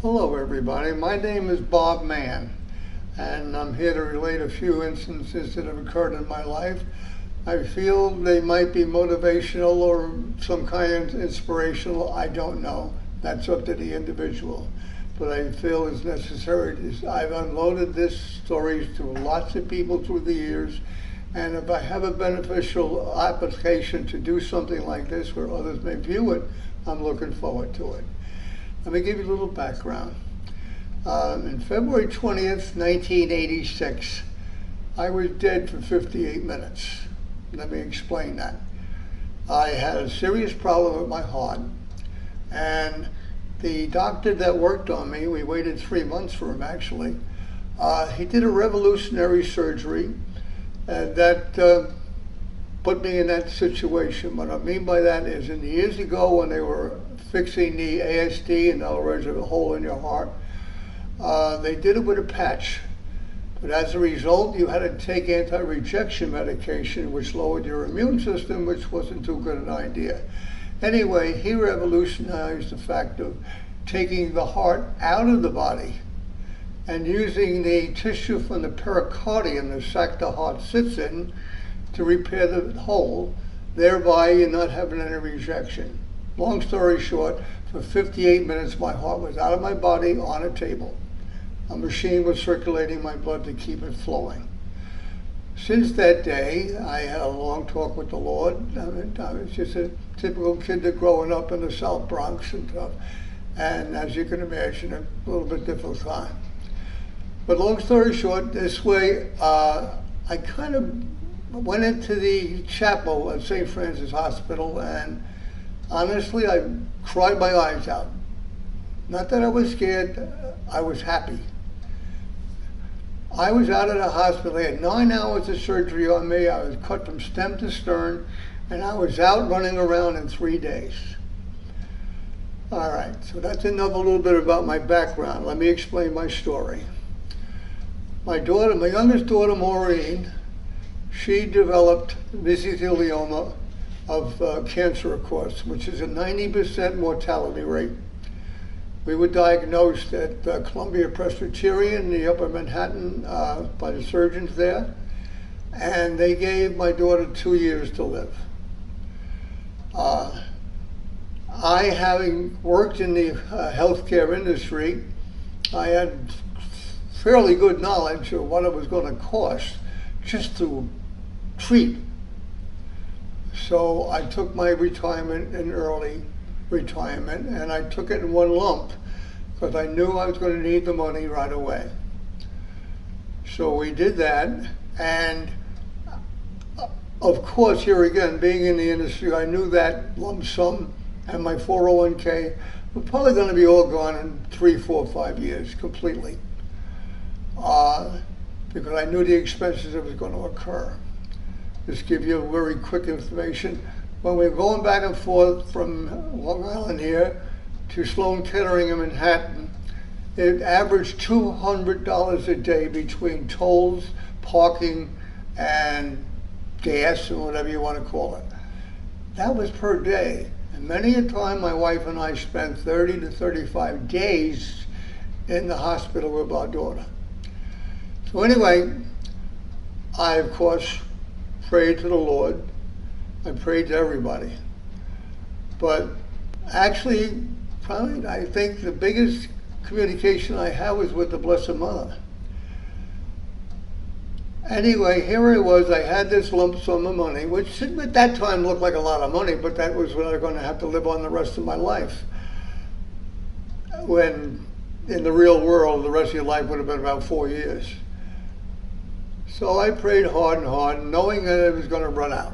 Hello everybody, my name is Bob Mann and I'm here to relate a few instances that have occurred in my life. I feel they might be motivational or some kind of inspirational, I don't know. That's up to the individual. But I feel it's necessary. I've unloaded this story to lots of people through the years, and if I have a beneficial application to do something like this where others may view it, I'm looking forward to it. Let me give you a little background. On February 20th, 1986, I was dead for 58 minutes. Let me explain that. I had a serious problem with my heart, and the doctor that worked on me, we waited 3 months for him actually, he did a revolutionary surgery that put me in that situation. What I mean by that is, in the years ago when they were fixing the ASD, in other words, a hole in your heart, they did it with a patch. But as a result, you had to take anti-rejection medication, which lowered your immune system, which wasn't too good an idea. Anyway, he revolutionized the fact of taking the heart out of the body and using the tissue from the pericardium, the sac the heart sits in, to repair the hole, thereby you're not having any rejection. Long story short, for 58 minutes my heart was out of my body on a table. A machine was circulating my blood to keep it flowing. Since that day, I had a long talk with the Lord. I was just a typical kid that growing up in the South Bronx and stuff. And as you can imagine, a little bit difficult time. But long story short, this way, I kind of went into the chapel at St. Francis Hospital, and honestly, I cried my eyes out. Not that I was scared, I was happy. I was out of the hospital. They had 9 hours of surgery on me. I was cut from stem to stern, and I was out running around in 3 days. All right, so that's enough a little bit about my background. Let me explain my story. My youngest daughter, Maureen, she developed mesothelioma of cancer, of course, which is a 90% mortality rate. We were diagnosed at Columbia Presbyterian, the Upper Manhattan, by the surgeons there, and they gave my daughter 2 years to live. I, having worked in the healthcare industry, I had fairly good knowledge of what it was going to cost just to treat. So I took my retirement in early retirement, and I took it in one lump because I knew I was going to need the money right away. So we did that, and of course, here again, being in the industry, I knew that lump sum and my 401k were probably going to be all gone in 3, 4, 5 years completely, because I knew the expenses that was going to occur. Just give you a very quick information. When we were going back and forth from Long Island here to Sloan Kettering in Manhattan, it averaged $200 a day between tolls, parking, and gas, or whatever you want to call it. That was per day. And many a time my wife and I spent 30 to 35 days in the hospital with our daughter. So anyway, I, of course, prayed to the Lord. I prayed to everybody. But actually, probably, I think the biggest communication I had was with the Blessed Mother. Anyway, here I was. I had this lump sum of money, which at that time looked like a lot of money, but that was what I was going to have to live on the rest of my life. When in the real world, the rest of your life would have been about 4 years. So I prayed hard and hard, knowing that it was going to run out.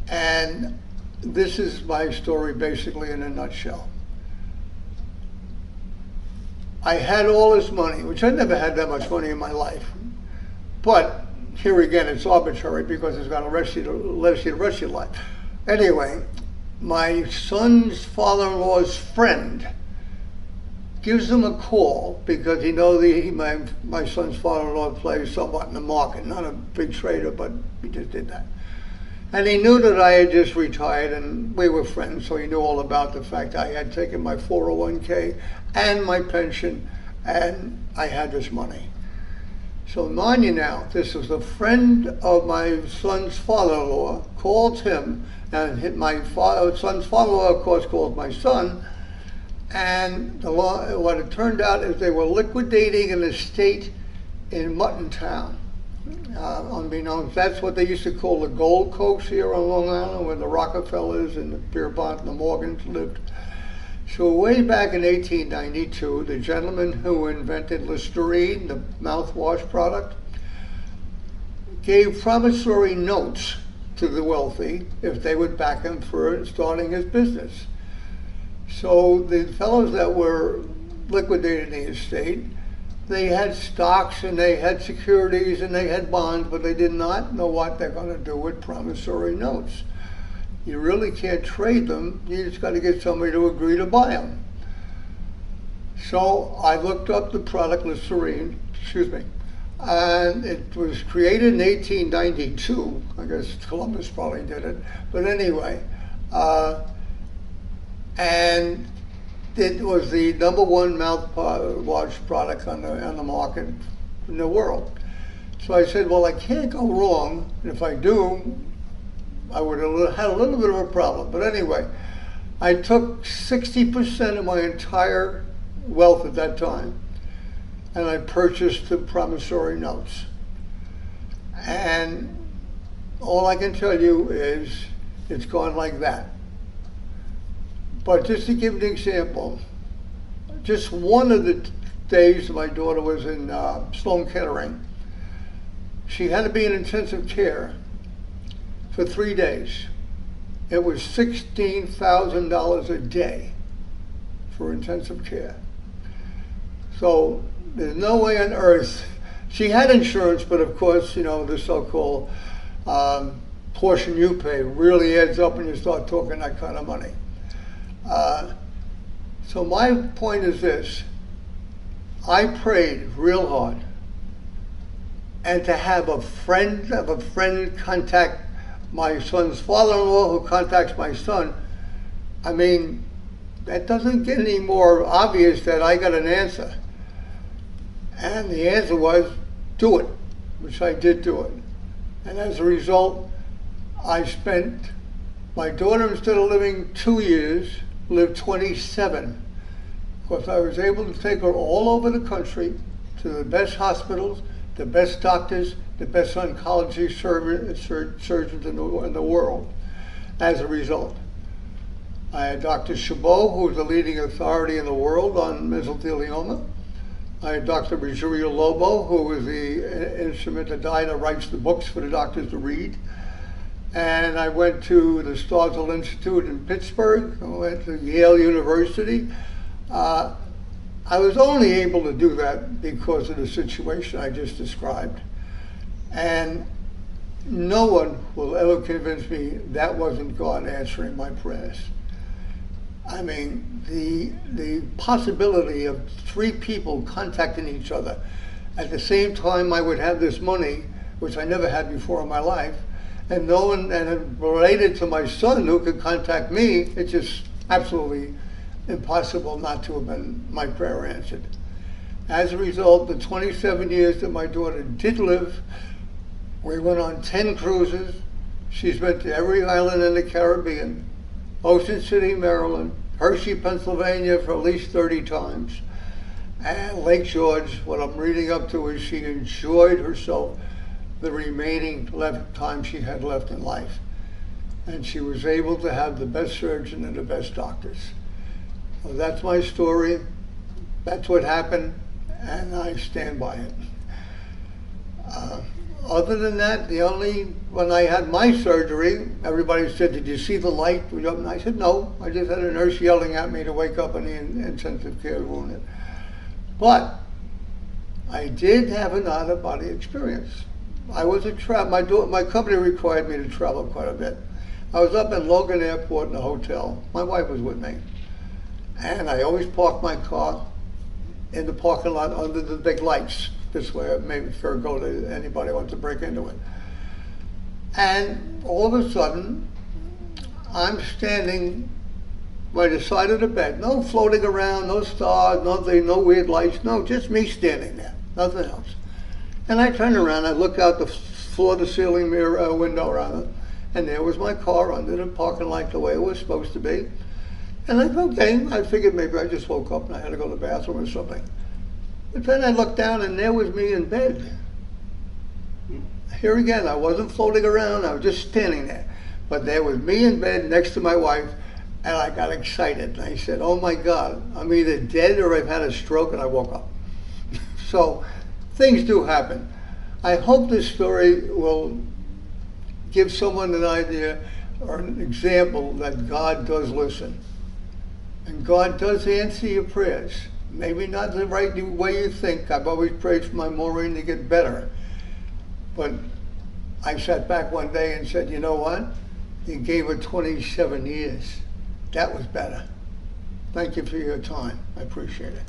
And this is my story basically in a nutshell. I had all this money, which I never had that much money in my life. But here again, it's arbitrary because it's going to let you the rest of your life. Anyway, my son's father-in-law's friend gives him a call because he knows my son's father-in-law plays somewhat in the market, not a big trader, but he just did that. And he knew that I had just retired and we were friends, so he knew all about the fact I had taken my 401k and my pension and I had this money. So mind you now, this was a friend of my son's father-in-law, called him, and my son's father-in-law, of course, called my son, and what it turned out is they were liquidating an estate in Muttontown. Unbeknownst, that's what they used to call the Gold Coast here on Long Island, where the Rockefellers and the Pierpont and the Morgans lived. So way back in 1892, the gentleman who invented Listerine, the mouthwash product, gave promissory notes to the wealthy if they would back him for starting his business. So the fellows that were liquidating the estate, they had stocks and they had securities and they had bonds, but they did not know what they're going to do with promissory notes. You really can't trade them. You just got to get somebody to agree to buy them. So I looked up the product Listerine, and it was created in 1892. I guess Columbus probably did it. But anyway, and it was the #1 mouthwash product on the market in the world. So I said, well, I can't go wrong. And if I do, I would have had a little bit of a problem. But anyway, I took 60% of my entire wealth at that time, and I purchased the promissory notes. And all I can tell you is it's gone like that. But just to give an example, just one of the days my daughter was in Sloan Kettering, she had to be in intensive care for 3 days. It was $16,000 a day for intensive care. So there's no way on earth. She had insurance, but of course, you know, the so-called portion you pay really adds up when you start talking that kind of money. So my point is this: I prayed real hard, and to have a friend contact my son's father-in-law who contacts my son, I mean, that doesn't get any more obvious that I got an answer. And the answer was, do it, which I did do it. And as a result, I spent, my daughter, instead of living 2 years, lived 27. Of course, I was able to take her all over the country to the best hospitals, the best doctors, the best oncology surgeons in the world as a result. I had Dr. Chabot, who is the leading authority in the world on mesothelioma. I had Dr. Rogerio Lobo, who is the instrument that writes the books for the doctors to read. And I went to the Starzl Institute in Pittsburgh. I went to Yale University. I was only able to do that because of the situation I just described. And no one will ever convince me that wasn't God answering my prayers. I mean, the possibility of 3 people contacting each other at the same time I would have this money, which I never had before in my life, and no one, and related to my son who could contact me, it's just absolutely impossible not to have been my prayer answered. As a result, the 27 years that my daughter did live, we went on 10 cruises. She's been to every island in the Caribbean, Ocean City, Maryland, Hershey, Pennsylvania for at least 30 times, and Lake George. What I'm reading up to is she enjoyed herself the remaining time she had left in life. And she was able to have the best surgeon and the best doctors. So that's my story. That's what happened, and I stand by it. Other than that, when I had my surgery, everybody said, did you see the light? And I said, no, I just had a nurse yelling at me to wake up in the intensive care unit. But I did have an out-of-body experience. I was my company required me to travel quite a bit. I was up in Logan Airport in a hotel. My wife was with me. And I always parked my car in the parking lot under the big lights. This way, it made me fair go to anybody who wants to break into it. And all of a sudden, I'm standing by the side of the bed. No floating around, no stars, nothing, no weird lights, no, just me standing there, nothing else. And I turned around, I looked out the floor-to-ceiling mirror window rather, and there was my car under the parking lot the way it was supposed to be. And I thought, okay, I figured maybe I just woke up and I had to go to the bathroom or something. But then I looked down and there was me in bed. Here again, I wasn't floating around, I was just standing there. But there was me in bed next to my wife, and I got excited. I said, oh my God, I'm either dead or I've had a stroke, and I woke up. So things do happen. I hope this story will give someone an idea or an example that God does listen. And God does answer your prayers. Maybe not the right way you think. I've always prayed for my Maureen to get better. But I sat back one day and said, you know what? You gave her 27 years. That was better. Thank you for your time. I appreciate it.